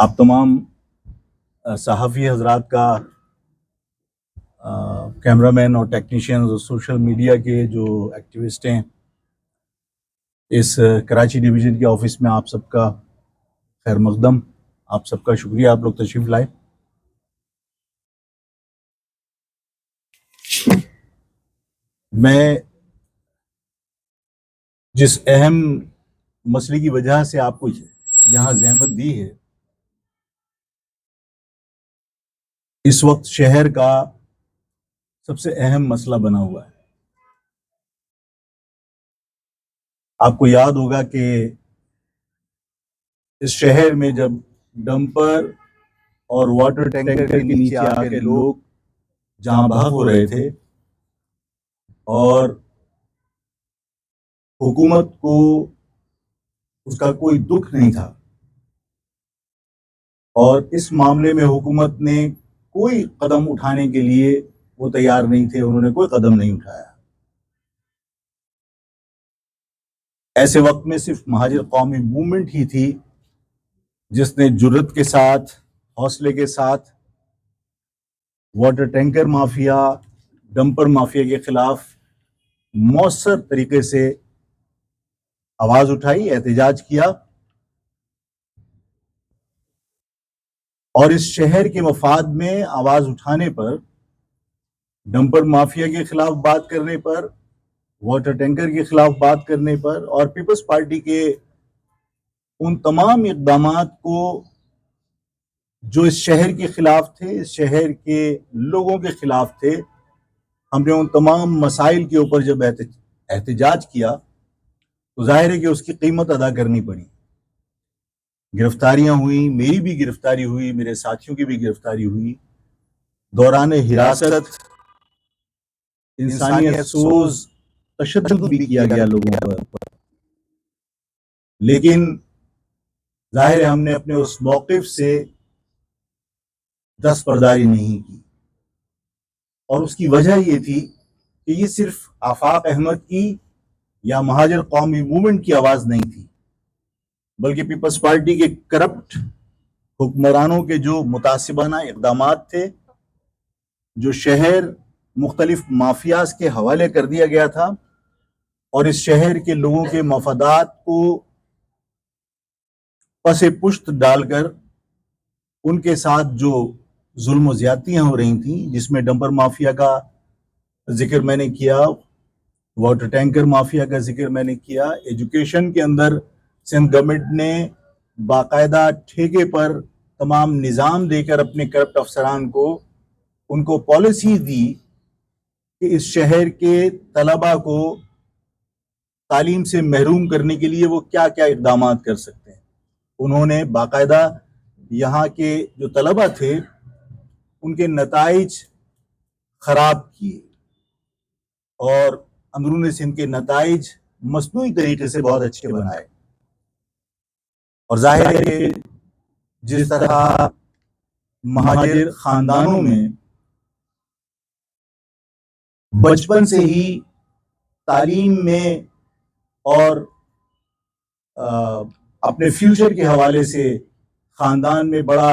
آپ تمام صحافی حضرات کا، کیمرہ مین اور ٹیکنیشینز اور سوشل میڈیا کے جو ایکٹیوسٹ ہیں اس کراچی ڈویژن کے آفس میں، آپ سب کا خیر مقدم، آپ سب کا شکریہ، آپ لوگ تشریف لائے۔ میں جس اہم مسئلے کی وجہ سے آپ کو یہاں زحمت دی ہے، اس وقت شہر کا سب سے اہم مسئلہ بنا ہوا ہے۔ آپ کو یاد ہوگا کہ اس شہر میں جب ڈمپر اور واٹر ٹینکر کے نیچے آ کے لوگ جہاں بحق ہو رہے تھے اور حکومت کو اس کا کوئی دکھ نہیں تھا، اور اس معاملے میں حکومت نے کوئی قدم اٹھانے کے لیے وہ تیار نہیں تھے، انہوں نے کوئی قدم نہیں اٹھایا۔ ایسے وقت میں صرف مہاجر قومی موومنٹ ہی تھی جس نے جرت کے ساتھ، حوصلے کے ساتھ water tanker mafia, dumper mafia کے خلاف مؤثر طریقے سے آواز اٹھائی، احتجاج کیا، اور اس شہر کے مفاد میں آواز اٹھانے پر، ڈمپر مافیا کے خلاف بات کرنے پر، واٹر ٹینکر کے خلاف بات کرنے پر، اور پیپلز پارٹی کے ان تمام اقدامات کو جو اس شہر کے خلاف تھے، اس شہر کے لوگوں کے خلاف تھے، ہم نے ان تمام مسائل کے اوپر جب احتجاج کیا تو ظاہر ہے کہ اس کی قیمت ادا کرنی پڑی۔ گرفتاریاں ہوئیں، میری بھی گرفتاری ہوئی، میرے ساتھیوں کی بھی گرفتاری ہوئی، دوران حراست انسانیت سوز تشدد بھی کیا گیا لوگوں پر، لیکن ظاہر ہے ہم نے اپنے اس موقف سے دستبرداری نہیں کی، اور اس کی وجہ یہ تھی کہ یہ صرف آفاق احمد کی یا مہاجر قومی موومنٹ کی آواز نہیں تھی، بلکہ پیپلز پارٹی کے کرپٹ حکمرانوں کے جو متعصبانہ اقدامات تھے، جو شہر مختلف مافیاز کے حوالے کر دیا گیا تھا، اور اس شہر کے لوگوں کے مفادات کو پس پشت ڈال کر ان کے ساتھ جو ظلم و زیادتیاں ہو رہی تھیں، جس میں ڈمپر مافیا کا ذکر میں نے کیا، واٹر ٹینکر مافیا کا ذکر میں نے کیا، ایجوکیشن کے اندر سندھ گورنمنٹ نے باقاعدہ ٹھیکے پر تمام نظام دے کر اپنے کرپٹ افسران کو ان کو پالیسی دی کہ اس شہر کے طلباء کو تعلیم سے محروم کرنے کے لیے وہ کیا کیا اقدامات کر سکتے ہیں۔ انہوں نے باقاعدہ یہاں کے جو طلباء تھے ان کے نتائج خراب کیے، اور اندرون سندھ کے نتائج مصنوعی طریقے سے بہت اچھے بنائے، اور ظاہر ہے کہ جس طرح مہاجر خاندانوں میں بچپن سے ہی تعلیم میں اور اپنے فیوچر کے حوالے سے خاندان میں بڑا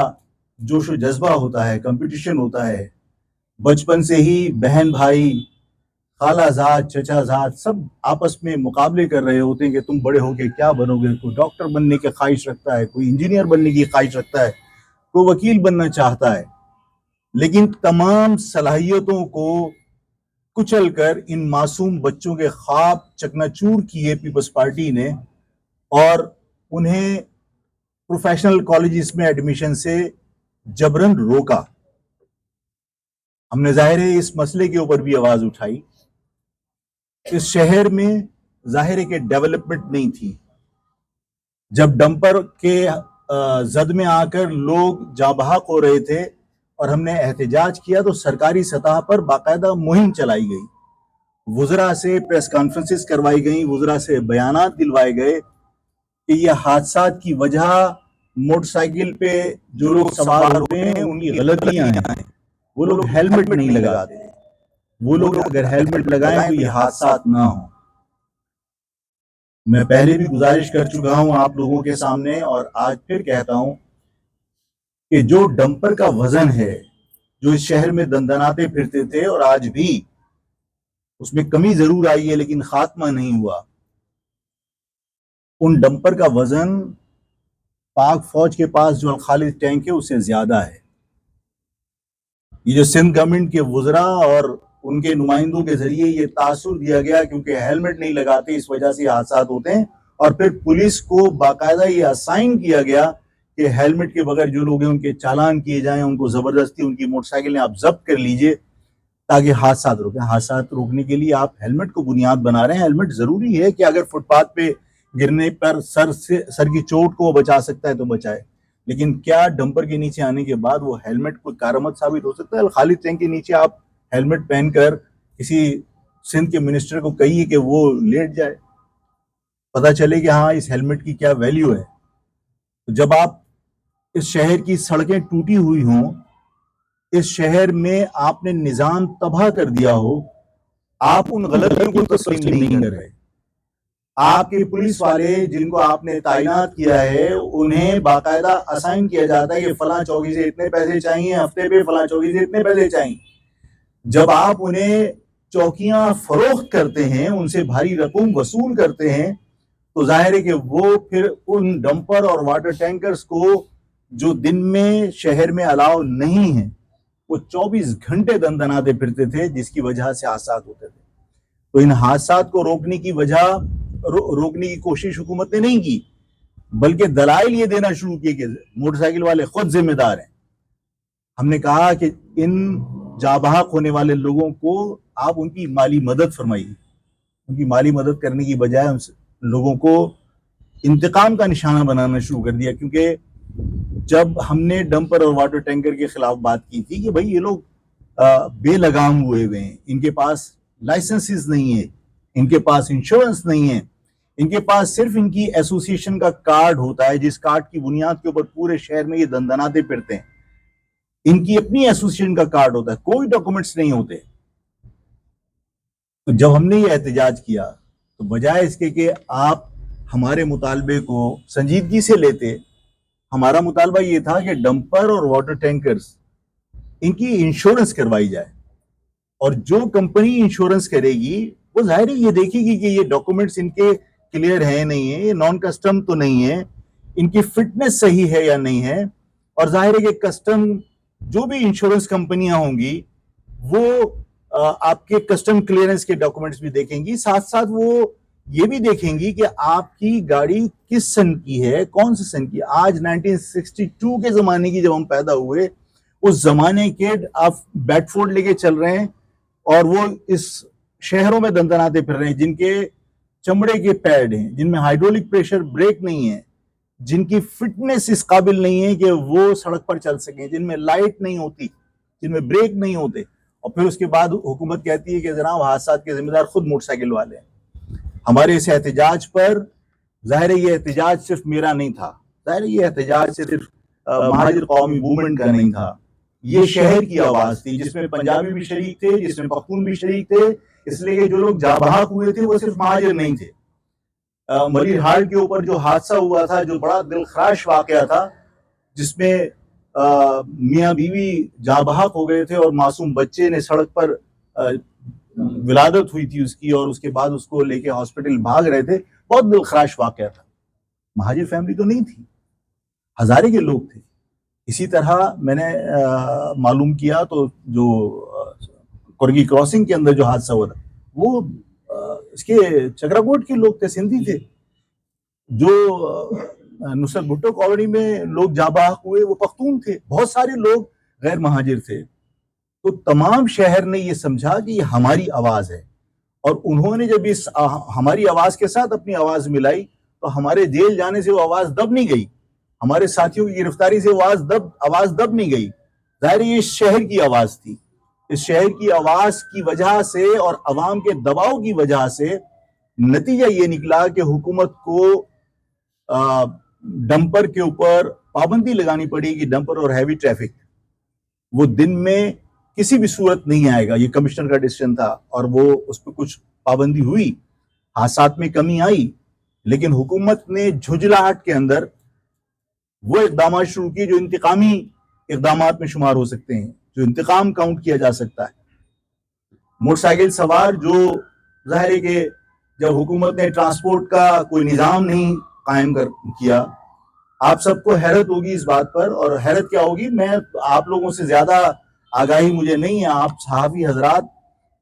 جوش و جذبہ ہوتا ہے، کمپٹیشن ہوتا ہے، بچپن سے ہی بہن بھائی، خالہ زاد، چچا زاد سب آپس میں مقابلے کر رہے ہوتے ہیں کہ تم بڑے ہو کے کیا بنو گے۔ کوئی ڈاکٹر بننے کی خواہش رکھتا ہے، کوئی انجینئر بننے کی خواہش رکھتا ہے، کوئی وکیل بننا چاہتا ہے، لیکن تمام صلاحیتوں کو کچل کر ان معصوم بچوں کے خواب چکنا چور کیے پیپلز پارٹی نے، اور انہیں پروفیشنل کالجز میں ایڈمیشن سے جبرن روکا۔ ہم نے ظاہر ہے اس مسئلے کے اوپر بھی آواز اٹھائی۔ اس شہر میں ظاہر ہے کہ ڈیولپمنٹ نہیں تھی۔ جب ڈمپر کے زد میں آ کر لوگ جاں بحق ہو رہے تھے اور ہم نے احتجاج کیا تو سرکاری سطح پر باقاعدہ مہم چلائی گئی، وزراء سے پریس کانفرنسز کروائی گئیں، وزراء سے بیانات دلوائے گئے کہ یہ حادثات کی وجہ موٹر سائیکل پہ جو لوگ سوار ہوتے ہیں ان کی غلطیاں ہیں، وہ لوگ ہیلمٹ نہیں لگاتے، وہ لوگ اگر ہیلمٹ لگائیں تو یہ حادثات نہ ہوں۔ میں پہلے بھی گزارش کر چکا ہوں آپ لوگوں کے سامنے، اور آج پھر کہتا ہوں کہ جو ڈمپر کا وزن ہے جو اس شہر میں دندناتے پھرتے تھے اور آج بھی اس میں کمی ضرور آئی ہے لیکن خاتمہ نہیں ہوا، ان ڈمپر کا وزن پاک فوج کے پاس جو الخالد ٹینک ہے اس سے زیادہ ہے۔ یہ جو سندھ گورنمنٹ کے وزراء اور ان کے نمائندوں کے ذریعے یہ تاثر دیا گیا کیونکہ ہیلمٹ نہیں لگاتے اس وجہ سے حادثات ہوتے ہیں، اور پھر پولیس کو باقاعدہ یہ اسائن کیا گیا کہ ہیلمٹ کے بغیر جو لوگ ہیں ان کے چالان کیے جائیں، ان کو زبردستی ان کی موٹر سائیکلیں آپ ضبط کر لیجئے تاکہ حادثات روکیں۔ حادثات روکنے کے لیے آپ ہیلمٹ کو بنیاد بنا رہے ہیں۔ ہیلمٹ ضروری ہے کہ اگر فٹ پاتھ پہ گرنے پر سر کی چوٹ کو بچا سکتا ہے تو بچائے، لیکن کیا ڈمپر کے نیچے آنے کے بعد وہ ہیلمٹ کوئی کارآمد ثابت ہو سکتا ہے؟ خالد ٹینک کے نیچے آپ ہیلمٹ پہن کر کسی سندھ کے منسٹر کو کہیے کہ وہ لیٹ جائے، پتہ چلے کہ ہاں اس ہیلمٹ کی کیا ویلیو ہے۔ تو جب آپ اس شہر کی سڑکیں ٹوٹی ہوئی ہوں، اس شہر میں آپ نے نظام تباہ کر دیا ہو، آپ ان غلطیوں کو تسلیم نہیں کر رہے۔ آپ کے پولیس والے جن کو آپ نے تعینات کیا ہے انہیں باقاعدہ اسائن کیا جاتا ہے کہ فلاں چوکی سے اتنے پیسے چاہیے ہفتے پہ، فلاں چوکی سے اتنے پیسے چاہیے۔ جب آپ انہیں چوکیاں فروخت کرتے ہیں، ان سے بھاری رقم وصول کرتے ہیں، تو ظاہر ہے کہ وہ پھر ان ڈمپر اور واٹر ٹینکرز کو جو دن میں شہر میں الاؤ نہیں ہے، وہ 24 گھنٹے دندناتے پھرتے تھے، جس کی وجہ سے حادثات ہوتے تھے۔ تو ان حادثات کو روکنے کی کوشش حکومت نے نہیں کی، بلکہ دلائل یہ دینا شروع کیے کہ موٹر سائیکل والے خود ذمہ دار ہیں۔ ہم نے کہا کہ ان جاں بحق ہونے والے لوگوں کو آپ ان کی مالی مدد فرمائیے، ان کی مالی مدد کرنے کی بجائے ان لوگوں کو انتقام کا نشانہ بنانا شروع کر دیا۔ کیونکہ جب ہم نے ڈمپر اور واٹر ٹینکر کے خلاف بات کی تھی کہ بھائی یہ لوگ بے لگام ہوئے ہیں، ان کے پاس لائسنسز نہیں ہے، ان کے پاس انشورنس نہیں ہے، ان کے پاس صرف ان کی ایسوسیشن کا کارڈ ہوتا ہے جس کارڈ کی بنیاد کے اوپر پورے شہر میں یہ دندناتے پھرتے ہیں، ان کی اپنی ایسوسیشن کا کارڈ ہوتا ہے، کوئی ڈاکومنٹس نہیں ہوتے۔ تو جب ہم نے یہ احتجاج کیا تو بجائے اس کے کہ آپ ہمارے مطالبے کو سنجیدگی سے لیتے، ہمارا مطالبہ یہ تھا کہ ڈمپر اور واٹر ٹینکرز ان کی انشورنس کروائی جائے، اور جو کمپنی انشورنس کرے گی وہ ظاہر یہ دیکھے گی کہ یہ ڈاکومنٹس ان کے کلیئر ہیں نہیں ہیں، یہ نان کسٹم تو نہیں ہے، ان کی فٹنس صحیح ہے یا نہیں ہے، اور ظاہر ہے کہ کسٹم جو بھی انشورنس کمپنیاں ہوں گی وہ آپ کے کسٹم کلیئرنس کے ڈاکومنٹس بھی دیکھیں گی، ساتھ ساتھ وہ یہ بھی دیکھیں گی کہ آپ کی گاڑی کس سن کی ہے، کون سے سن کی۔ آج 1962 کے زمانے کی جب ہم پیدا ہوئے، اس زمانے کے آپ بیڈ فورڈ لے کے چل رہے ہیں اور وہ اس شہروں میں دندناتے پھر رہے ہیں جن کے چمڑے کے پیڈ ہیں، جن میں ہائیڈرولک پریشر بریک نہیں ہے، جن کی فٹنس اس قابل نہیں ہے کہ وہ سڑک پر چل سکیں، جن میں لائٹ نہیں ہوتی، جن میں بریک نہیں ہوتے، اور پھر اس کے بعد حکومت کہتی ہے کہ جناب حادثات کے ذمہ دار خود موٹر سائیکل والے ہیں۔ ہمارے اس احتجاج پر ظاہر ہے یہ احتجاج صرف میرا نہیں تھا، ظاہر ہے یہ احتجاج صرف مہاجر قومی موومنٹ کا نہیں تھا، یہ شہر کی آواز تھی جس میں پنجابی بھی شریک تھے، جس میں پختون بھی شریک تھے، اس لیے کہ جو لوگ جاں بحق ہوئے تھے وہ صرف مہاجر نہیں تھے۔ ملیر ہالٹ کے اوپر جو حادثہ ہوا تھا، جو بڑا دل خراش واقعہ تھا، جس میں میاں بیوی جاں بحق ہو گئے تھے اور معصوم بچے نے سڑک پر ولادت ہوئی تھی اس کی، اور اس کے بعد اس کو لے کے ہاسپٹل بھاگ رہے تھے، بہت دل خراش واقعہ تھا۔ مہاجر فیملی تو نہیں تھی، ہزارے کے لوگ تھے۔ اسی طرح میں نے معلوم کیا تو جو کرگی کراسنگ کے اندر جو حادثہ ہوا تھا وہ اس کے چکرا کوٹ کے لوگ تھے، سندھی تھے۔ جو نصرت بھٹو کالونی میں لوگ جاں بحق ہوئے وہ پختون تھے، بہت سارے لوگ غیر مہاجر تھے۔ تو تمام شہر نے یہ سمجھا کہ یہ ہماری آواز ہے، اور انہوں نے جب اس ہماری آواز کے ساتھ اپنی آواز ملائی تو ہمارے جیل جانے سے وہ آواز دب نہیں گئی، ہمارے ساتھیوں کی گرفتاری سے وہ آواز دب نہیں گئی۔ ظاہر یہ اس شہر کی آواز تھی، اس شہر کی آواز کی وجہ سے اور عوام کے دباؤ کی وجہ سے نتیجہ یہ نکلا کہ حکومت کو ڈمپر کے اوپر پابندی لگانی پڑی کہ ڈمپر اور ہیوی ٹریفک وہ دن میں کسی بھی صورت نہیں آئے گا۔ یہ کمشنر کا ڈیسیژن تھا اور وہ اس پہ کچھ پابندی ہوئی، حادثات میں کمی آئی، لیکن حکومت نے جھجھلاہٹ کے اندر وہ اقدامات شروع کیے جو انتقامی اقدامات میں شمار ہو سکتے ہیں جو انتقام کاؤنٹ کیا جا سکتا ہے. موٹر سائیکل سوار جو ظاہر ہے کہ جب حکومت نے ٹرانسپورٹ کا کوئی نظام نہیں قائم کیا, آپ سب کو حیرت ہوگی اس بات پر. اور حیرت کیا ہوگی, میں آپ لوگوں سے زیادہ آگاہی مجھے نہیں ہے, آپ صحافی حضرات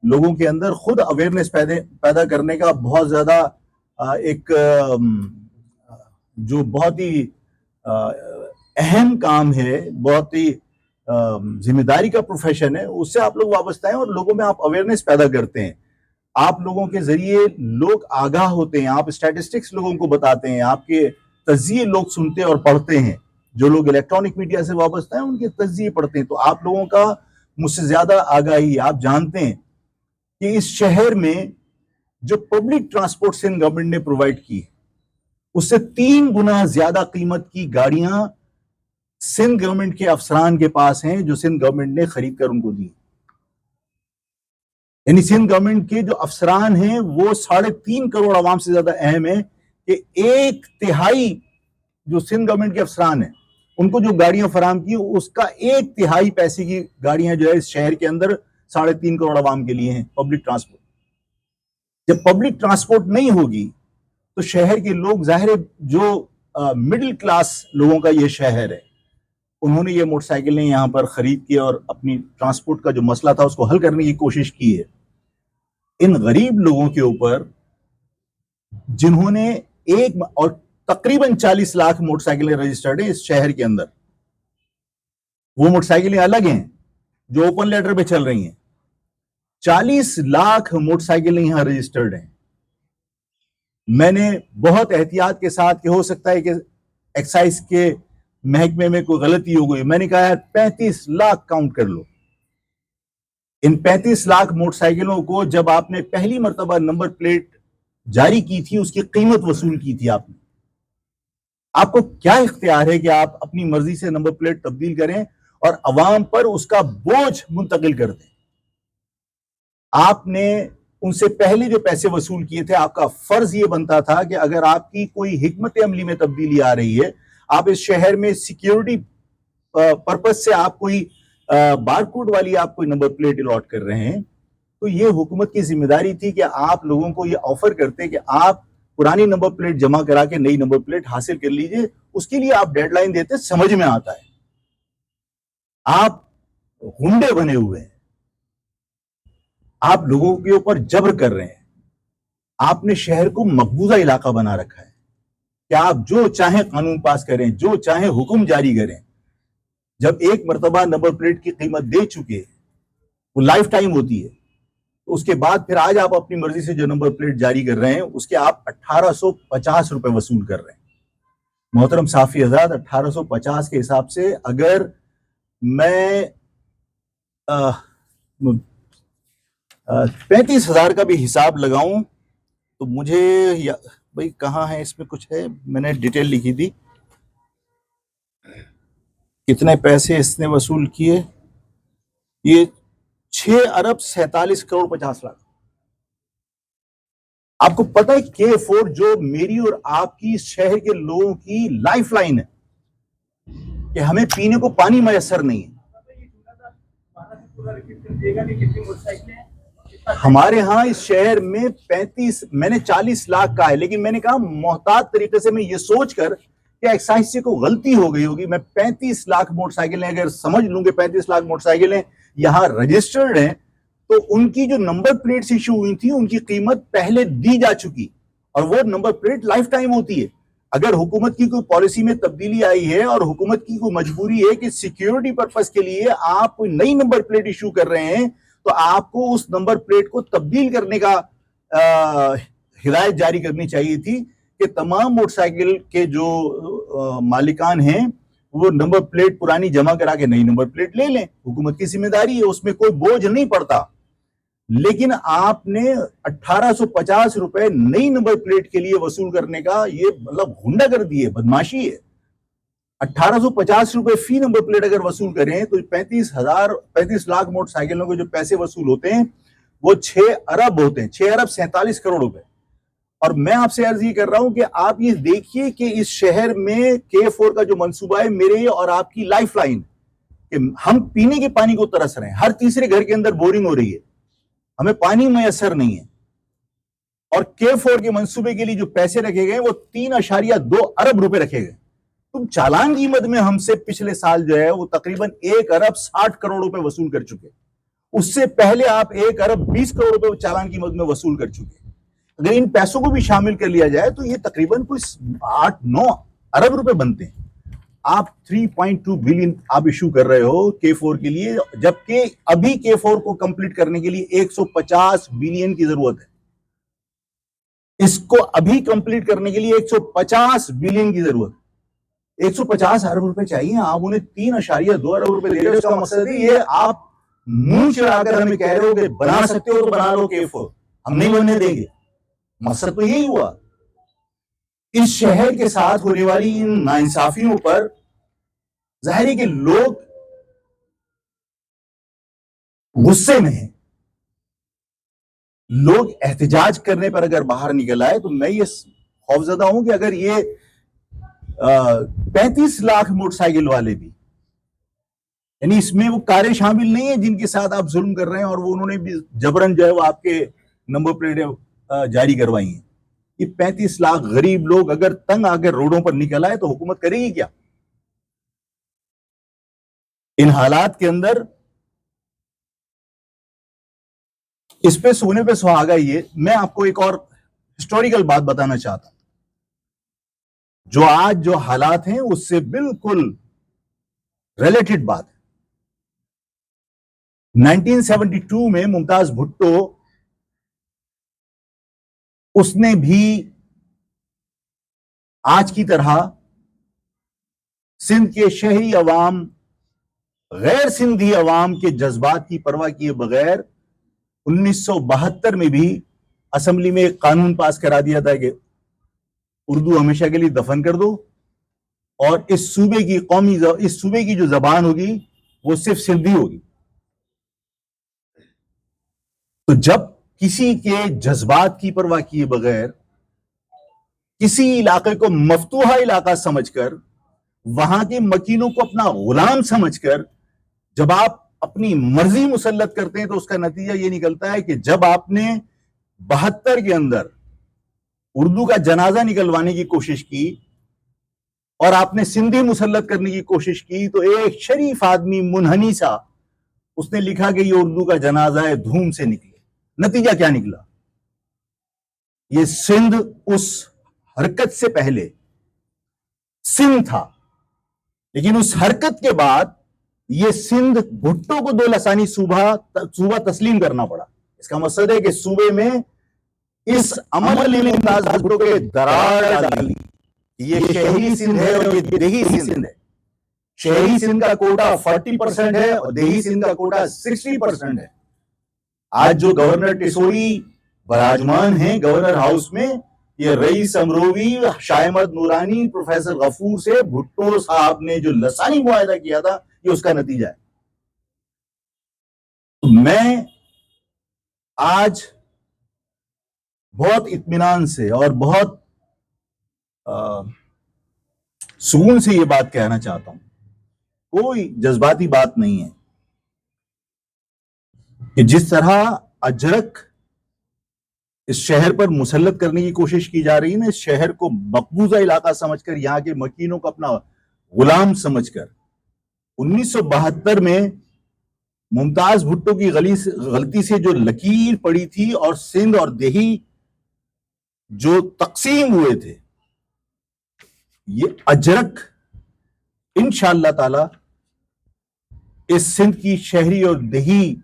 لوگوں کے اندر خود اویئرنیس پیدا کرنے کا بہت زیادہ ایک جو بہت ہی اہم کام ہے, بہت ہی ذمہ داری کا پروفیشن ہے, اس سے آپ لوگ وابستہ ہیں اور لوگوں میں آپ اویئرنیس پیدا کرتے ہیں. آپ لوگوں کے ذریعے لوگ آگاہ ہوتے ہیں, آپ اسٹیٹسٹکس لوگوں کو بتاتے ہیں, آپ کے تجزیے لوگ سنتے اور پڑھتے ہیں. جو لوگ الیکٹرانک میڈیا سے وابستہ ہیں ان کے تجزیے پڑھتے ہیں. تو آپ لوگوں کا مجھ سے زیادہ آگاہی, آپ جانتے ہیں کہ اس شہر میں جو پبلک ٹرانسپورٹ سندھ گورنمنٹ نے پرووائڈ کی اس سے 3 گنا زیادہ قیمت کی گاڑیاں سندھ گورنمنٹ کے افسران کے پاس ہیں جو سندھ گورنمنٹ نے خرید کر ان کو دی. یعنی سندھ گورنمنٹ کے جو افسران ہیں وہ 3.5 کروڑ عوام سے زیادہ اہم ہیں کہ 1/3 جو سندھ گورنمنٹ کے افسران ہیں ان کو جو گاڑیاں فراہم کی اس کا 1/3 پیسے کی گاڑیاں جو ہے اس شہر کے اندر 3.5 کروڑ عوام کے لیے ہیں پبلک ٹرانسپورٹ. جب پبلک ٹرانسپورٹ نہیں ہوگی تو شہر کے لوگ, ظاہر جو مڈل کلاس لوگوں کا یہ شہر ہے, انہوں نے یہ موٹر سائیکلیں یہاں پر خرید کی اور اپنی ٹرانسپورٹ کا جو مسئلہ تھا اس کو حل کرنے کی کوشش کی ہے. ان غریب لوگوں کے اوپر جنہوں نے اور تقریباً 40 لاکھ موٹر سائیکلیں رجسٹرڈ ہیں اس شہر کے اندر, وہ موٹر سائیکلیں الگ ہیں جو اوپن لیٹر پہ چل رہی ہیں. 40 لاکھ موٹر سائیکلیں یہاں رجسٹرڈ ہیں. میں نے بہت احتیاط کے ساتھ, کہ ہو سکتا ہے کہ ایکسائز کے محکمے میں کوئی غلطی ہو گئی, میں نے کہا 35 لاکھ کاؤنٹ کر لو. ان 35 لاکھ موٹر سائیکلوں کو جب آپ نے پہلی مرتبہ نمبر پلیٹ جاری کی تھی اس کی قیمت وصول کی تھی آپ نے. آپ کو کیا اختیار ہے کہ آپ اپنی مرضی سے نمبر پلیٹ تبدیل کریں اور عوام پر اس کا بوجھ منتقل کر دیں؟ آپ نے ان سے پہلے جو پیسے وصول کیے تھے, آپ کا فرض یہ بنتا تھا کہ اگر آپ کی کوئی حکمت عملی میں تبدیلی آ رہی ہے, آپ اس شہر میں سیکیورٹی پرپس سے آپ کوئی بارکوڈ والی آپ کوئی نمبر پلیٹ الاٹ کر رہے ہیں, تو یہ حکومت کی ذمہ داری تھی کہ آپ لوگوں کو یہ آفر کرتے کہ آپ پرانی نمبر پلیٹ جمع کرا کے نئی نمبر پلیٹ حاصل کر لیجئے. اس کے لیے آپ ڈیڈ لائن دیتے, سمجھ میں آتا ہے. آپ غنڈے بنے ہوئے ہیں, آپ لوگوں کے اوپر جبر کر رہے ہیں. آپ نے شہر کو مقبوضہ علاقہ بنا رکھا ہے کہ آپ جو چاہیں قانون پاس کریں, جو چاہیں حکم جاری کریں. جب ایک مرتبہ نمبر پلیٹ کی قیمت دے چکے, وہ لائف ٹائم ہوتی ہے, تو اس کے بعد پھر آج آپ اپنی مرضی سے جو نمبر پلیٹ جاری کر رہے ہیں اس کے آپ 1850 روپے وصول کر رہے ہیں. محترم صحافی حضرات, 1850 کے حساب سے اگر میں 35,000 کا بھی حساب لگاؤں تو مجھے بھائی کہاں ہے, اس میں کچھ ہے, میں نے ڈیٹیل لکھی تھی کتنے پیسے اس نے وصول کیے. یہ 6 ارب 47 کروڑ 50 لاکھ. آپ کو پتہ ہے K4 جو میری اور آپ کی شہر کے لوگوں کی لائف لائن ہے, کہ ہمیں پینے کو پانی میسر نہیں ہے. ہمارے ہاں اس شہر میں 35, میں نے 40 لاکھ کا ہے, لیکن میں نے کہا محتاط طریقے سے میں یہ سوچ کر کہ ایکسائز سے کوئی غلطی ہو گئی ہوگی, میں 35 لاکھ موٹر سائیکلیں اگر سمجھ لوں کہ 35 لاکھ موٹر سائیکلیں یہاں رجسٹرڈ ہیں, تو ان کی جو نمبر پلیٹس ایشو ہوئی تھی ان کی قیمت پہلے دی جا چکی, اور وہ نمبر پلیٹ لائف ٹائم ہوتی ہے. اگر حکومت کی کوئی پالیسی میں تبدیلی آئی ہے اور حکومت کی کوئی مجبوری ہے کہ سیکیورٹی پرپس کے لیے آپ کوئی نئی نمبر پلیٹ ایشو کر رہے ہیں, تو آپ کو اس نمبر پلیٹ کو تبدیل کرنے کا ہدایت جاری کرنی چاہیے تھی کہ تمام موٹر سائیکل کے جو مالکان ہیں وہ نمبر پلیٹ پرانی جمع کرا کے نئی نمبر پلیٹ لے لیں. حکومت کی ذمہ داری ہے, اس میں کوئی بوجھ نہیں پڑتا. لیکن آپ نے 1850 روپے نئی نمبر پلیٹ کے لیے وصول کرنے کا یہ مطلب غنڈہ گردی ہے, بدماشی ہے. 1850 روپے فی نمبر پلیٹ اگر وصول کریں تو 35 لاکھ موٹر سائیکلوں کے جو پیسے وصول ہوتے ہیں وہ 6 ارب ہوتے ہیں, 6 ارب 47 کروڑ روپے. اور میں آپ سے عرض یہ کر رہا ہوں کہ آپ یہ دیکھیے کہ اس شہر میں K4 کا جو منصوبہ ہے میرے اور آپ کی لائف لائن, کہ ہم پینے کے پانی کو ترس رہے ہیں, ہر تیسرے گھر کے اندر بورنگ ہو رہی ہے, ہمیں پانی میسر نہیں ہے, اور K4 کے منصوبے کے لیے جو پیسے رکھے گئے وہ 3.2 ارب روپے رکھے گئے. تم چالان قیمت میں ہم سے پچھلے سال جو ہے وہ تقریباً 1 ارب 60 کروڑ روپے وصول کر چکے. اس سے پہلے آپ 1 ارب 20 کروڑ روپے چالان قیمت میں وصول کر چکے. اگر ان پیسوں کو بھی شامل کر لیا جائے تو یہ تقریباً کوئی 8-9 ارب روپے بنتے ہیں. آپ 3.2 بلین آپ ایشو کر رہے ہو K4 کے لیے, جبکہ ابھی K4 کو کمپلیٹ کرنے کے لیے 150 بلین کی ضرورت ہے. اس کو ابھی کمپلیٹ کرنے کے لیے 150 بلین کی ضرورت ہے. 150 ارب روپے چاہیے, آپ انہیں 3.2 ارب روپے دے رہے ہو. اس کا مقصد ہے یہ آپ منہ چڑھا کر ہمیں کہہ رہے ہو کہ بنا سکتے ہو تو بنا لو K4, ہم نہیں بننے دیں گے. مقصد تو یہی ہوا. اس شہر کے ساتھ ہونے والی ان ناانصافیوں پر ظاہر ہے کہ لوگ غصے میں ہیں. لوگ احتجاج کرنے پر اگر باہر نکل آئے تو میں یہ خوفزدہ ہوں کہ اگر یہ 35 لاکھ موٹر سائیکل والے بھی, یعنی اس میں وہ کاریں شامل نہیں ہیں جن کے ساتھ آپ ظلم کر رہے ہیں اور وہ انہوں نے بھی جبرن جو ہے وہ آپ کے نمبر پلیٹیں جاری کروائی ہیں. یہ 35 لاکھ غریب لوگ اگر تنگ آ کر روڈوں پر نکل آئے تو حکومت کرے گی کیا؟ ان حالات کے اندر اس پہ سونے پہ سہاگا. یہ میں آپ کو ایک اور ہسٹوریکل بات بتانا چاہتا ہوں. جو آج جو حالات ہیں اس سے بالکل ریلیٹڈ بات ہے. 1972 میں ممتاز بھٹو, اس نے بھی آج کی طرح سندھ کے شہری عوام, غیر سندھی عوام کے جذبات کی پرواہ کیے بغیر 1972 میں بھی اسمبلی میں ایک قانون پاس کرا دیا تھا کہ اردو ہمیشہ کے لیے دفن کر دو, اور اس صوبے کی جو زبان ہوگی وہ صرف سندھی ہوگی. تو جب کسی کے جذبات کی پرواہ کیے بغیر کسی علاقے کو مفتوحہ علاقہ سمجھ کر, وہاں کے مکینوں کو اپنا غلام سمجھ کر جب آپ اپنی مرضی مسلط کرتے ہیں تو اس کا نتیجہ یہ نکلتا ہے کہ جب آپ نے 72 کے اندر اردو کا جنازہ نکلوانے کی کوشش کی اور آپ نے سندھی مسلط کرنے کی کوشش کی, تو ایک شریف آدمی منحنی سا اس نے لکھا کہ یہ اردو کا جنازہ ہے, دھوم سے نکلے. نتیجہ کیا نکلا؟ یہ سندھ اس حرکت سے پہلے سندھ تھا, لیکن اس حرکت کے بعد یہ سندھ بھٹو کو 2 لسانی صوبہ تسلیم کرنا پڑا. اس کا مقصد ہے کہ صوبے میں اس عمل نے ممتاز بھٹو کے درار ڈالی. یہ شہری سندھ ہے اور یہ دیہی سندھ ہے. شہری سندھ کا کوٹا 40% ہے اور دیہی سندھ کا کوٹا 60% ہے. آج جو گورنر ٹیسوری براجمان ہیں گورنر ہاؤس میں, یہ رئیس امروی, شاہ احمد نورانی, پروفیسر غفور سے بھٹو صاحب نے جو لسانی معاہدہ کیا تھا یہ اس کا نتیجہ ہے. میں آج بہت اطمینان سے اور بہت سکون سے یہ بات کہنا چاہتا ہوں, کوئی جذباتی بات نہیں ہے, کہ جس طرح اجرک اس شہر پر مسلط کرنے کی کوشش کی جا رہی ہے نا, اس شہر کو مقبوضہ علاقہ سمجھ کر, یہاں کے مکینوں کو اپنا غلام سمجھ کر, 1972 میں ممتاز بھٹو کی غلطی سے جو لکیر پڑی تھی اور سندھ اور دیہی جو تقسیم ہوئے تھے, یہ اجرک انشاءاللہ تعالی اس سندھ کی شہری اور دیہی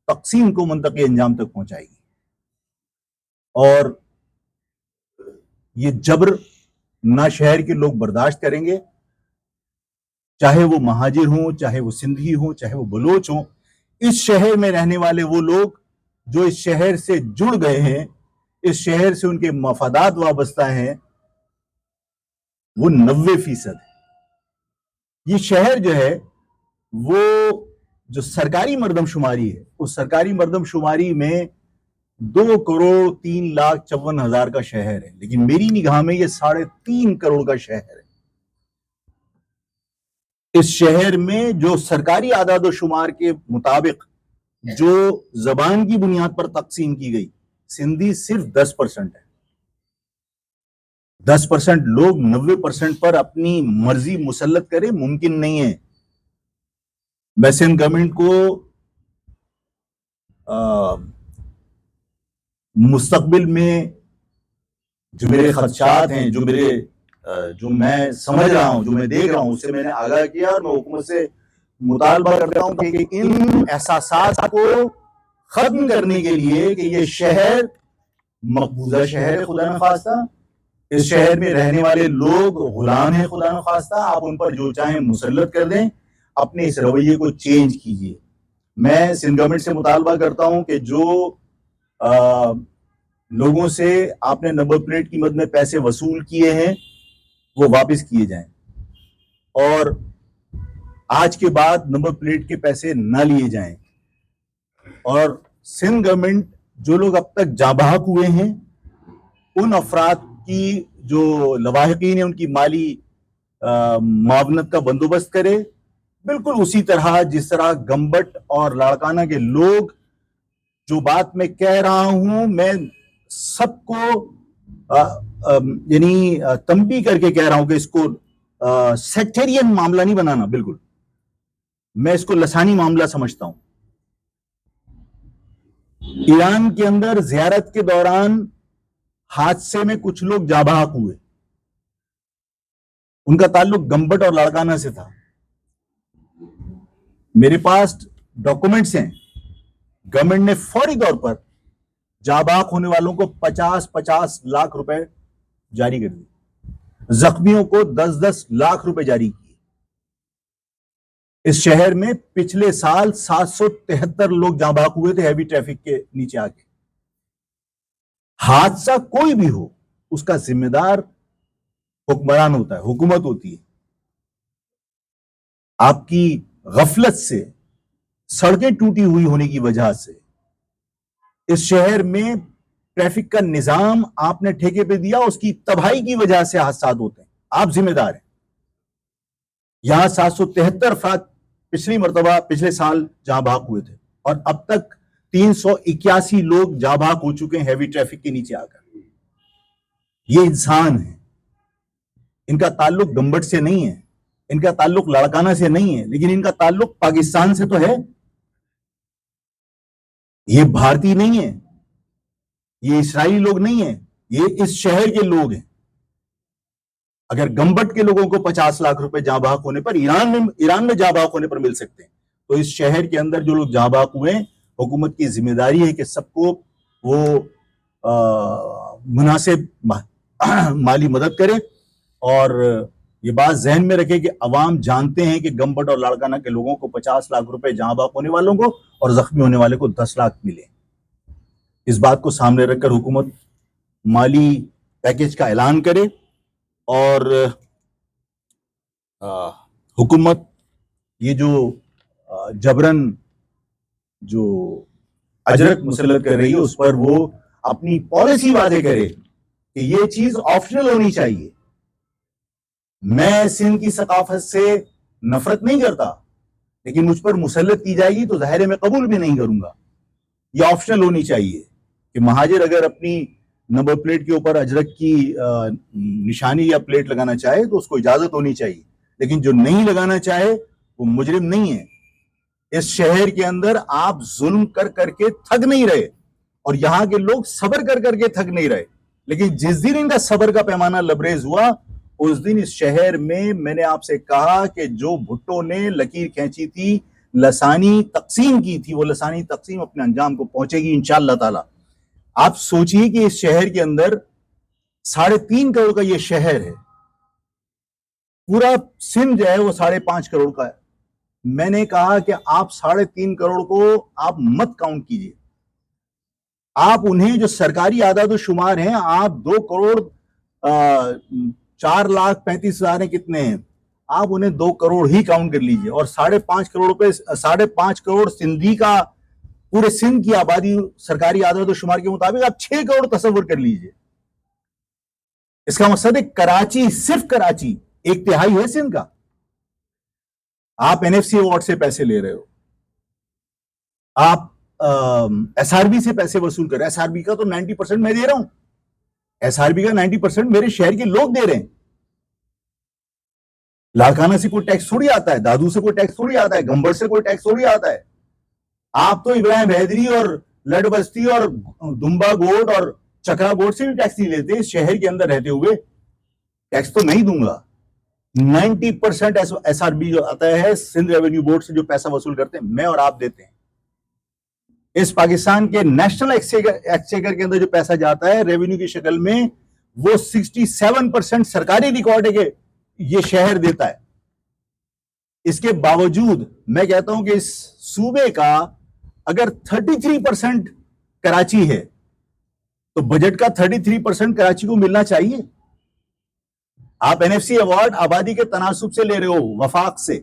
تقسیم کو منطقی انجام تک پہنچائے گی. اور یہ جبر نہ شہر کے لوگ برداشت کریں گے, چاہے وہ مہاجر ہوں, چاہے وہ سندھی ہوں, چاہے وہ بلوچ ہوں. اس شہر میں رہنے والے وہ لوگ جو اس شہر سے جڑ گئے ہیں, اس شہر سے ان کے مفادات وابستہ ہیں, وہ 90% ہے. یہ شہر جو ہے وہ جو سرکاری مردم شماری ہے, اس سرکاری مردم شماری میں 2,03,54,000 کا شہر ہے, لیکن میری نگاہ میں یہ 3.5 کروڑ کا شہر ہے. اس شہر میں جو سرکاری اعداد و شمار کے مطابق جو زبان کی بنیاد پر تقسیم کی گئی، سندھی صرف 10% ہے. 10% لوگ 90% پر اپنی مرضی مسلط کرے ممکن نہیں ہے. میں سندھ گورنمنٹ کو مستقبل میں جو میرے خدشات ہیں، جو میں سمجھ رہا ہوں، جو میں دیکھ رہا ہوں، اس سے میں نے آگاہ کیا اور میں حکومت سے مطالبہ کرتا ہوں کہ ان احساسات کو ختم کرنے کے لیے کہ یہ شہر مقبوضہ شہر ہے خدا نخواستہ، اس شہر میں رہنے والے لوگ غلام ہیں خدا نخواستہ، آپ ان پر جو چاہیں مسلط کر دیں، اپنے اس رویے کو چینج کیجیے. میں سندھ گورنمنٹ سے مطالبہ کرتا ہوں کہ جو لوگوں سے آپ نے نمبر پلیٹ کی مد میں پیسے وصول کیے ہیں وہ واپس کیے جائیں، اور آج کے بعد نمبر پلیٹ کے پیسے نہ لیے جائیں. اور سندھ گورنمنٹ جو لوگ اب تک جاں بحق ہوئے ہیں ان افراد کی جو لواحقین ہیں ان کی مالی معاونت کا بندوبست کرے، بالکل اسی طرح جس طرح گمبٹ اور لاڑکانہ کے لوگ. جو بات میں کہہ رہا ہوں میں سب کو یعنی تنبیہ کر کے کہہ رہا ہوں کہ اس کو سیکٹرین معاملہ نہیں بنانا، بالکل میں اس کو لسانی معاملہ سمجھتا ہوں. ایران کے اندر زیارت کے دوران حادثے میں کچھ لوگ جاں بحق ہوئے، ان کا تعلق گمبٹ اور لاڑکانہ سے تھا. میرے پاس ڈاکومنٹس ہیں، گورنمنٹ نے فوری طور پر جاں بحق ہونے والوں کو 50 لاکھ روپے جاری کر دی، زخمیوں کو 10 لاکھ روپے جاری کیے. اس شہر میں پچھلے سال 773 لوگ جاں بحق ہوئے تھے ہیوی ٹریفک کے نیچے آ کے. حادثہ کوئی بھی ہو اس کا ذمہ دار حکمران ہوتا ہے، حکومت ہوتی ہے. آپ کی غفلت سے، سڑکیں ٹوٹی ہوئی ہونے کی وجہ سے، اس شہر میں ٹریفک کا نظام آپ نے ٹھیکے پہ دیا، اس کی تباہی کی وجہ سے حادثات ہوتے ہیں، آپ ذمہ دار ہیں. یہاں 773 افراد پچھلی مرتبہ پچھلے سال جاں بحق ہوئے تھے اور اب تک 381 لوگ جاں بحق ہو چکے ہیں ہیوی ٹریفک کے نیچے آ کر. یہ انسان ہیں، ان کا تعلق گمبٹ سے نہیں ہے، ان کا تعلق لاڑکانہ سے نہیں ہے، لیکن ان کا تعلق پاکستان سے تو ہے. یہ بھارتی نہیں ہے، یہ اسرائیلی لوگ نہیں ہیں، یہ اس شہر کے لوگ ہیں. اگر گمبٹ کے لوگوں کو 50 لاکھ روپے جاں بحق ہونے پر ایران میں جاں بحق ہونے پر مل سکتے ہیں، تو اس شہر کے اندر جو لوگ جاں بحق ہوئے ہیں حکومت کی ذمہ داری ہے کہ سب کو وہ مناسب مالی مدد کرے. اور یہ بات ذہن میں رکھے کہ عوام جانتے ہیں کہ گمبٹ اور لاڑکانہ کے لوگوں کو 50 لاکھ روپے جاں بحق ہونے والوں کو اور زخمی ہونے والے کو 10 لاکھ ملے. اس بات کو سامنے رکھ کر حکومت مالی پیکیج کا اعلان کرے اور حکومت یہ جو جبرن جو اجرت مسلط کر رہی ہے اس پر وہ اپنی پالیسی واضح کرے کہ یہ چیز آپشنل ہونی چاہیے. میں سندھ کی ثقافت سے نفرت نہیں کرتا، لیکن مجھ پر مسلط کی جائے گی تو ظاہر ہے میں قبول بھی نہیں کروں گا. یہ آپشنل ہونی چاہیے کہ مہاجر اگر اپنی نمبر پلیٹ کے اوپر اجرک کی نشانی یا پلیٹ لگانا چاہے تو اس کو اجازت ہونی چاہیے، لیکن جو نہیں لگانا چاہے وہ مجرم نہیں ہے. اس شہر کے اندر آپ ظلم کر کر کے تھک نہیں رہے اور یہاں کے لوگ صبر کر کر کے تھک نہیں رہے، لیکن جس دن ان کا صبر کا پیمانہ لبریز ہوا اس دن اس شہر میں نے آپ سے کہا کہ جو بھٹو نے لکیر کھینچی تھی، لسانی تقسیم کی تھی، وہ لسانی تقسیم اپنے انجام کو پہنچے گی انشاءاللہ تعالی. آپ سوچئے کہ اس شہر کے اندر 3.5 کروڑ کا یہ شہر ہے، پورا سندھ جو ہے وہ 5.5 کروڑ کا ہے. میں نے کہا کہ آپ 3.5 کروڑ کو آپ مت کاؤنٹ کیجئے، آپ انہیں جو سرکاری اعداد و شمار ہیں، آپ 2 کروڑ 4,35,000 کتنے ہیں، آپ انہیں 2 کروڑ ہی کاؤنٹ کر لیجئے اور 5.5 کروڑ روپے 5.5 کروڑ سندھی کا پورے سندھ کی آبادی سرکاری اعداد و شمار کے مطابق آپ 6 کروڑ تصور کر لیجئے. اس کا مقصد ہے کراچی، صرف کراچی 1/3 ہے سندھ کا. آپ NFC ایوارڈ سے پیسے لے رہے ہو, آپ SRB سے پیسے وصول کر رہے ہیں. SRB کا تو 90% میں دے رہا ہوں, SRB کا 90% میرے شہر کے لوگ دے رہے ہیں. لاڑکانہ سے کوئی ٹیکس تھوڑی آتا ہے, دادو سے کوئی ٹیکس تھوڑی آتا ہے, گمبر سے کوئی ٹیکس تھوڑی آتا ہے. آپ تو ابراہیم حیدری اور لڈ بستی اور دمبا گوٹ اور چکرا گوٹ سے بھی ٹیکس نہیں لیتے. شہر کے اندر رہتے ہوئے ٹیکس تو نہیں دوں گا. 90% SRB جو آتا ہے سندھ ریونیو بورڈ سے, جو پیسہ وصول کرتے ہیں, میں اور آپ دیتے ہیں. اس پاکستان کے نیشنل ایکسچیکر کے اندر جو پیسہ جاتا ہے ریونیو کی شکل میں, وہ 67% سرکاری ریکارڈ ہے کہ یہ شہر دیتا ہے. اس کے باوجود میں کہتا ہوں کہ اس صوبے کا اگر 33% کراچی ہے تو بجٹ کا 33% کراچی کو ملنا چاہیے. آپ NFC ایوارڈ آبادی کے تناسب سے لے رہے ہو, وفاق سے.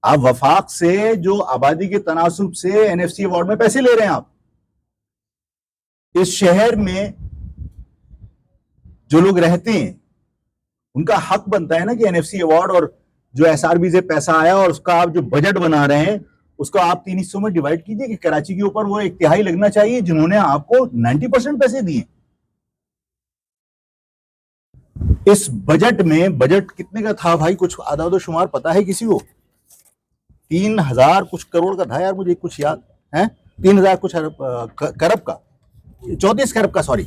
آپ وفاق سے جو آبادی کے تناسب سے NFC ایوارڈ میں پیسے لے رہے ہیں. آپ اس شہر میں جو لوگ رہتے ہیں ان کا حق بنتا ہے نا کہ NFC ایوارڈ اور جو SRB سے پیسہ آیا اور اس کا آپ جو بجٹ بنا رہے ہیں اس کو آپ 3 حصوں میں ڈیوائڈ کیجئے کہ کراچی کے اوپر وہ 1/3 لگنا چاہیے جنہوں نے آپ کو 90% پیسے دیے. اس بجٹ میں, بجٹ کتنے کا تھا بھائی, کچھ اعداد و شمار پتا ہے کسی کو؟ 3000 کچھ کروڑ کا تھا یار, مجھے کچھ یاد ہے, 3000 کچھ کرب کا, 34 کرب کا, سوری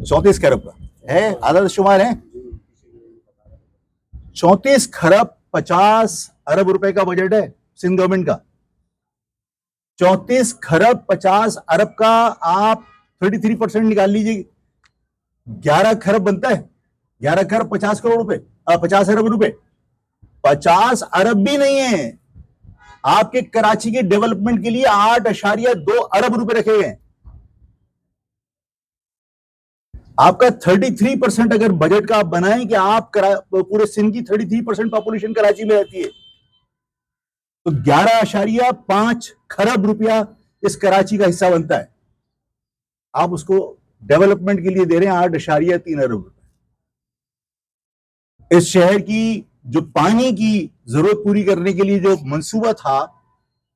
34 کرب کا ہے, اعداد و شمار ہے. 34 خرب 50 ارب روپے کا بجٹ ہے سندھ گورنمنٹ کا. 34 خرب 50 ارب کا آپ 33% نکال لیجیے, 11 خرب بنتا ہے. 11 خرب 50 کروڑ روپے, 50 ارب روپے. 50 ارب بھی نہیں ہے, آپ کے کراچی کے ڈیولپمنٹ کے لیے 8.2 ارب روپے رکھے ہوئے ہیں. آپ کا 33% اگر بجٹ کا آپ بنائیں کہ آپ پورے سندھ کی 33% پاپولیشن کراچی میں رہتی ہے, تو 11.5 خرب روپیہ اس کراچی کا حصہ بنتا ہے. آپ اس کو ڈیولپمنٹ کے لیے دے رہے ہیں 8.3 ارب روپے. اس شہر کی جو پانی کی ضرورت پوری کرنے کے لیے جو منصوبہ تھا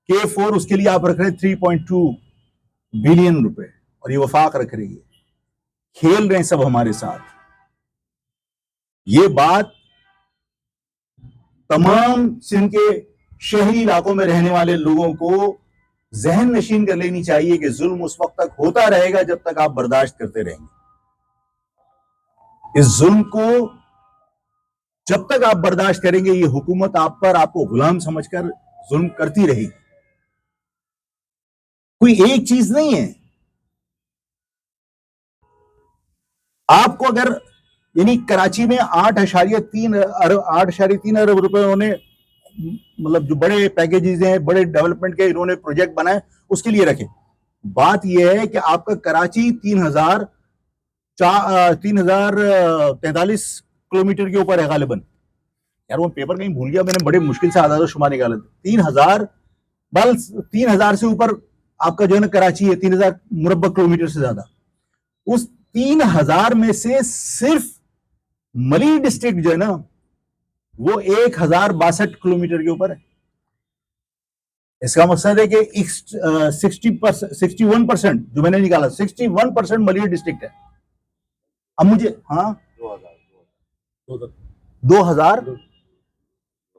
K4, اس کے لیے آپ رکھ رہے ہیں 3.2 بلین روپے, اور یہ وفاق رکھ رہی ہے. کھیل رہے ہیں سب ہمارے ساتھ. یہ بات تمام سندھ کے شہری علاقوں میں رہنے والے لوگوں کو ذہن نشین کر لینی چاہیے کہ ظلم اس وقت تک ہوتا رہے گا جب تک آپ برداشت کرتے رہیں گے. اس ظلم کو جب تک آپ برداشت کریں گے, یہ حکومت آپ پر, آپ کو غلام سمجھ کر ظلم کرتی رہے گی. کوئی ایک چیز نہیں ہے. آپ کو اگر یعنی کراچی میں 8.3 ارب روپے انہوں نے, مطلب جو بڑے پیکیجز ہیں, بڑے ڈیولپمنٹ کے انہوں نے پروجیکٹ بنائے, اس کے لیے رکھے. بات یہ ہے کہ آپ کا کراچی 3043 کلومیٹر کے اوپر ہے غالباً. یار وہ پیپر کہیں بھول گیا میں نے, بڑے مشکل سے اعداد و شمار نکالا تھا. 3000 سے اوپر آپ کا جو ہے نا کراچی ہے, 3000 مربع کلومیٹر سے زیادہ. اس 3000 میں سے صرف ملی ڈسٹرکٹ جو ہے نا وہ 1062 کلومیٹر کے اوپر ہے. اس کا مقصد ہے کہ 61% جو میں نے نکالا, 61% ملی ڈسٹرکٹ ہے. اب مجھے 2000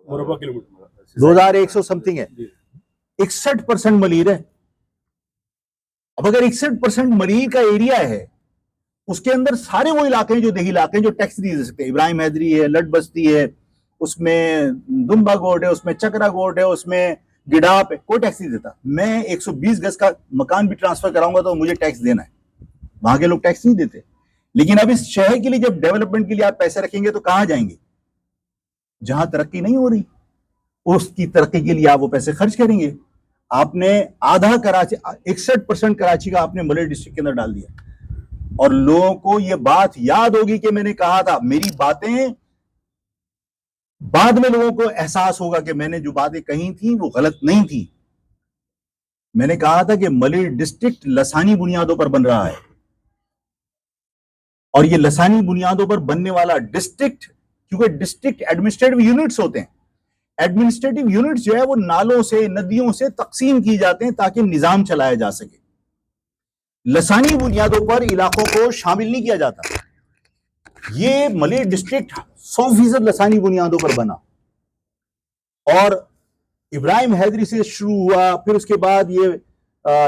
مربع کلومیٹر 2100 سمتنگ ہے. 61% ملیر ہے. اب اگر 61% ملیر کا ایریا ہے, اس کے اندر سارے وہ علاقے ہیں جو دیہی علاقے ہیں جو ٹیکس نہیں دے سکتے. ابراہیم حیدری ہے, لڈ بستی ہے, اس میں دمبا گوٹ ہے, اس میں چکرا گوٹ ہے, اس میں گڈاپ ہے, کوئی ٹیکس نہیں دیتا. میں 120 گز کا مکان بھی ٹرانسفر کراؤں گا تو مجھے ٹیکس دینا ہے. وہاں کے لوگ ٹیکس نہیں دیتے. لیکن اب اس شہر کے لیے جب ڈیولپمنٹ کے لیے آپ پیسے رکھیں گے تو کہاں جائیں گے؟ جہاں ترقی نہیں ہو رہی, اس کی ترقی کے لیے آپ وہ پیسے خرچ کریں گے. آپ نے آدھا کراچی, 61% کراچی کا آپ نے ملیر ڈسٹرکٹ کے اندر ڈال دیا. اور لوگوں کو یہ بات یاد ہوگی کہ میں نے کہا تھا, میری باتیں بعد میں لوگوں کو احساس ہوگا کہ میں نے جو باتیں کہی تھیں وہ غلط نہیں تھی. میں نے کہا تھا کہ ملیر ڈسٹرکٹ لسانی بنیادوں پر بن رہا ہے, اور یہ لسانی بنیادوں پر بننے والا ڈسٹرکٹ, کیونکہ ڈسٹرکٹ ایڈمنسٹریٹو یونٹس ہوتے ہیں, ایڈمنسٹریٹو یونٹس جو ہے وہ نالوں سے ندیوں سے تقسیم کی جاتے ہیں تاکہ نظام چلایا جا سکے. لسانی بنیادوں پر علاقوں کو شامل نہیں کیا جاتا. یہ ملیر ڈسٹرکٹ 100% لسانی بنیادوں پر بنا اور ابراہیم حیدری سے شروع ہوا, پھر اس کے بعد یہ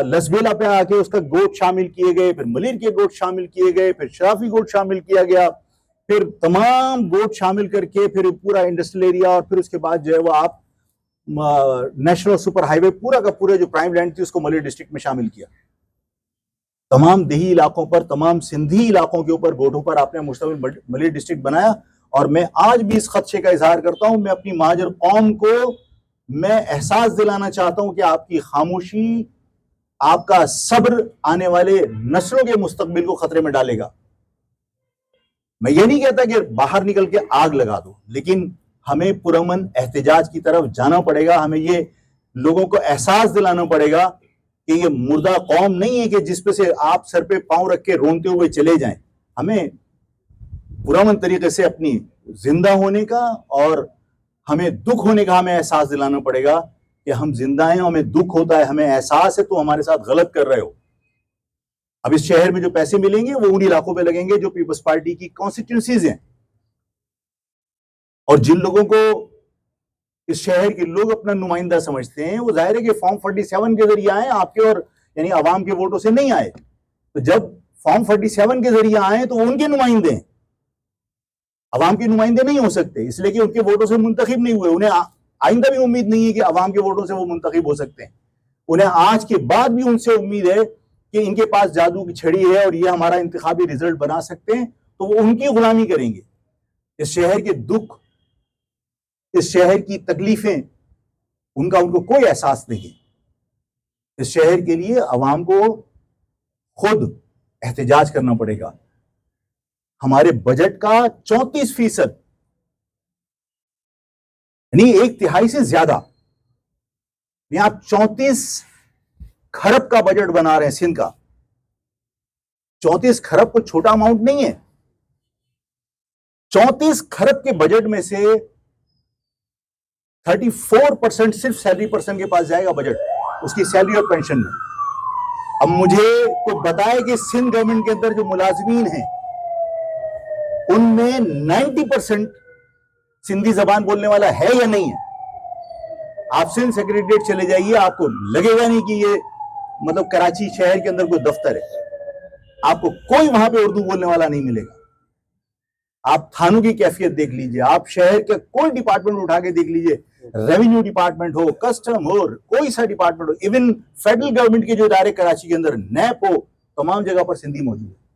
لسبیلا پہ آ کے اس کا گوٹ شامل کیے گئے, پھر ملیر کے گوٹ شامل کیے گئے, پھر شرافی گوٹ شامل کیا گیا, پھر تمام گوٹ شامل کر کے پھر پورا انڈسٹریل ایریا, اور پھر اس کے بعد جو ہے وہ آپ نیشنل سپر ہائی وے پورا کا پورا جو پرائم لینڈ تھی اس کو ملیر ڈسٹرکٹ میں شامل کیا. تمام دیہی علاقوں پر, تمام سندھی علاقوں کے اوپر گوٹوں پر آپ نے مشتمل ملیر ڈسٹرکٹ بنایا. اور میں آج بھی اس خدشے کا اظہار کرتا ہوں, میں اپنی مہاجر قوم کو میں احساس دلانا چاہتا ہوں کہ آپ کی خاموشی, آپ کا صبر آنے والے نسلوں کے مستقبل کو خطرے میں ڈالے گا. میں یہ نہیں کہتا کہ باہر نکل کے آگ لگا دو, لیکن ہمیں پرامن احتجاج کی طرف جانا پڑے گا. ہمیں یہ لوگوں کو احساس دلانا پڑے گا کہ یہ مردہ قوم نہیں ہے کہ جس پہ سے آپ سر پہ پاؤں رکھ کے رونتے ہوئے چلے جائیں. ہمیں پرامن طریقے سے اپنی زندہ ہونے کا اور ہمیں دکھ ہونے کا ہمیں احساس دلانا پڑے گا کہ ہم زندہ ہیں, ہمیں دکھ ہوتا ہے, ہمیں احساس ہے, تو ہمارے ساتھ غلط کر رہے ہو. اب اس شہر میں جو پیسے ملیں گے وہ ان علاقوں پہ لگیں گے جو پیپلز پارٹی کی کانسٹیٹوئنسیز ہیں, اور جن لوگوں کو اس شہر کے لوگ اپنا نمائندہ سمجھتے ہیں وہ ظاہر ہے کہ فارم 47 کے ذریعے آئے, آپ کے اور یعنی عوام کے ووٹوں سے نہیں آئے. تو جب فارم 47 کے ذریعے آئے تو ان کے نمائندے ہیں, عوام کے نمائندے نہیں ہو سکتے, اس لیے کہ ان کے ووٹوں سے منتخب نہیں ہوئے. انہیں آئندہ بھی امید نہیں ہے کہ عوام کے ووٹوں سے وہ منتخب ہو سکتے ہیں. انہیں آج کے بعد بھی ان سے امید ہے کہ ان کے پاس جادو کی چھڑی ہے اور یہ ہمارا انتخابی رزلٹ بنا سکتے ہیں, تو وہ ان کی غلامی کریں گے. اس شہر کے دکھ, اس شہر کی تکلیفیں ان کو کوئی احساس نہیں. اس شہر کے لیے عوام کو خود احتجاج کرنا پڑے گا. ہمارے بجٹ کا 34%, یعنی 1/3 سے زیادہ, یعنی آپ 34 کھرب کا بجٹ بنا رہے ہیں سندھ کا. 34 کھرب کو چھوٹا اماؤنٹ نہیں ہے. 34 کھرب کے بجٹ میں سے 34% صرف سیلری پرسن کے پاس جائے گا بجٹ, اس کی سیلری اور پینشن میں. اب مجھے کوئی بتائے کہ سندھ گورنمنٹ کے اندر جو ملازمین ہیں ان میں 90% سندھی زبان بولنے والا ہے یا نہیں ہے. آپ سندھ سیکریٹریٹ چلے جائیے, آپ کو لگے گا نہیں کہ یہ مطلب کراچی شہر کے اندر کوئی دفتر ہے. آپ کو کوئی وہاں پہ اردو بولنے والا نہیں ملے گا. آپ تھانوں کی کیفیت دیکھ لیجئے, آپ شہر کے کوئی ڈپارٹمنٹ اٹھا کے دیکھ لیجئے, ریونیو ڈپارٹمنٹ ہو, کسٹم ہو, کوئی سا ڈپارٹمنٹ ہو, ایون فیڈرل گورنمنٹ کے جو ادارے کراچی کے اندر نیپ ہو, تمام جگہ پر سندھی موجود ہے.